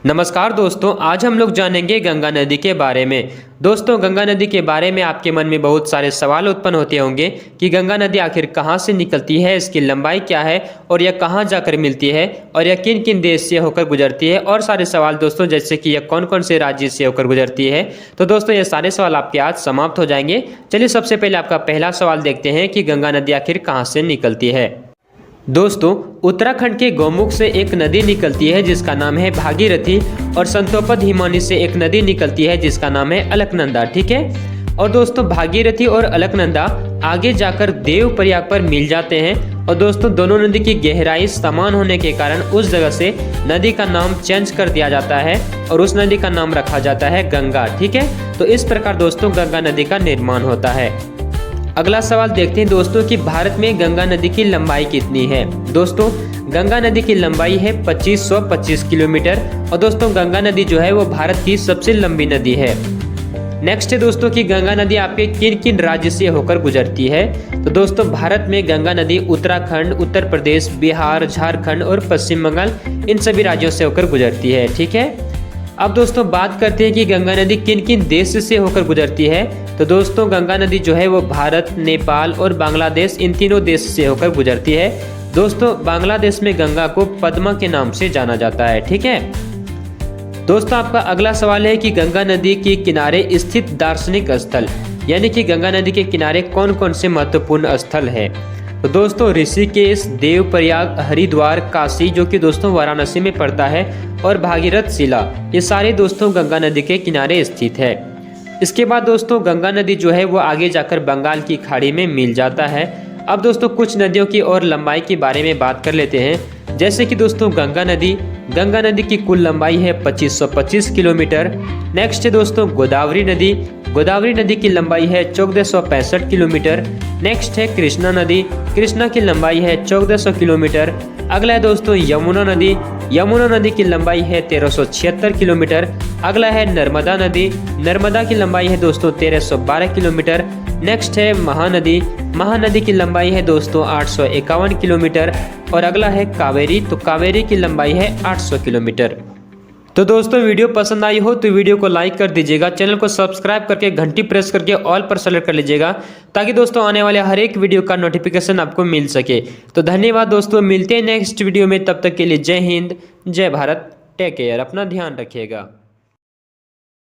नमस्कार दोस्तों, आज हम लोग जानेंगे गंगा नदी के बारे में। दोस्तों, गंगा नदी के बारे में आपके मन में बहुत सारे सवाल उत्पन्न होते होंगे कि गंगा नदी आखिर कहाँ से निकलती है, इसकी लंबाई क्या है और यह कहाँ जाकर मिलती है और यह किन किन देश से होकर गुजरती है और सारे सवाल दोस्तों, जैसे कि यह कौन कौन से राज्य से होकर गुजरती है। तो दोस्तों, ये सारे सवाल आपके आज समाप्त हो जाएंगे। चलिए सबसे पहले आपका पहला सवाल देखते हैं कि गंगा नदी आखिर कहाँ से निकलती है। दोस्तों, उत्तराखंड के गौमुख से एक नदी निकलती है जिसका नाम है भागीरथी और संतोपद हिमानी से एक नदी निकलती है जिसका नाम है अलकनंदा। ठीक है। और दोस्तों, भागीरथी और अलकनंदा आगे जाकर देवप्रयाग पर मिल जाते हैं और दोस्तों दोनों नदी की गहराई समान होने के कारण उस जगह से नदी का नाम चेंज कर दिया जाता है और उस नदी का नाम रखा जाता है गंगा। ठीक है। तो इस प्रकार दोस्तों गंगा नदी का निर्माण होता है। अगला सवाल देखते हैं दोस्तों कि भारत में गंगा नदी की लंबाई कितनी है। दोस्तों, गंगा नदी की लंबाई है 2525 किलोमीटर और दोस्तों गंगा नदी जो है वो भारत की सबसे लंबी नदी है। नेक्स्ट है दोस्तों कि गंगा नदी आपके किन किन राज्य से होकर गुजरती है। तो दोस्तों, भारत में गंगा नदी उत्तराखंड, उत्तर प्रदेश, बिहार, झारखंड और पश्चिम बंगाल इन सभी राज्यों से होकर गुजरती है। ठीक है। अब दोस्तों बात करते हैं कि गंगा नदी किन किन देश से होकर गुजरती है। तो दोस्तों, गंगा नदी जो है वो भारत, नेपाल और बांग्लादेश इन तीनों देश से होकर गुजरती है। दोस्तों, बांग्लादेश में गंगा को पद्मा के नाम से जाना जाता है। ठीक है। दोस्तों, आपका अगला सवाल है कि गंगा नदी के किनारे स्थित दार्शनिक स्थल, यानी कि गंगा नदी के किनारे कौन कौन से महत्वपूर्ण स्थल है। तो दोस्तों, ऋषिकेश, देवप्रयाग, हरिद्वार, काशी जो कि दोस्तों वाराणसी में पड़ता है और भागीरथ शिला, ये सारे दोस्तों गंगा नदी के किनारे स्थित है। इसके बाद दोस्तों गंगा नदी जो है वो आगे जाकर बंगाल की खाड़ी में मिल जाता है। अब दोस्तों कुछ नदियों की और लंबाई के बारे में बात कर लेते हैं। जैसे कि दोस्तों गंगा नदी की कुल लंबाई है 2525 किलोमीटर। नेक्स्ट है दोस्तों गोदावरी नदी की लंबाई है 1465 किलोमीटर। नेक्स्ट है कृष्णा की लंबाई है 1400 किलोमीटर। अगला है दोस्तों यमुना नदी की लंबाई है 1376 किलोमीटर। अगला है नर्मदा की लंबाई है दोस्तों 1312 किलोमीटर। नेक्स्ट है महानदी की लंबाई है दोस्तों 851 किलोमीटर। और अगला है कावेरी की लंबाई है 800 किलोमीटर। तो दोस्तों, वीडियो पसंद आई हो तो वीडियो को लाइक कर दीजिएगा, चैनल को सब्सक्राइब करके घंटी प्रेस करके ऑल पर सेलेक्ट कर लीजिएगा ताकि दोस्तों आने वाले हर एक वीडियो का नोटिफिकेशन आपको मिल सके। तो धन्यवाद दोस्तों, मिलते हैं नेक्स्ट वीडियो में। तब तक के लिए जय हिंद, जय भारत, टेक केयर, अपना ध्यान रखिएगा।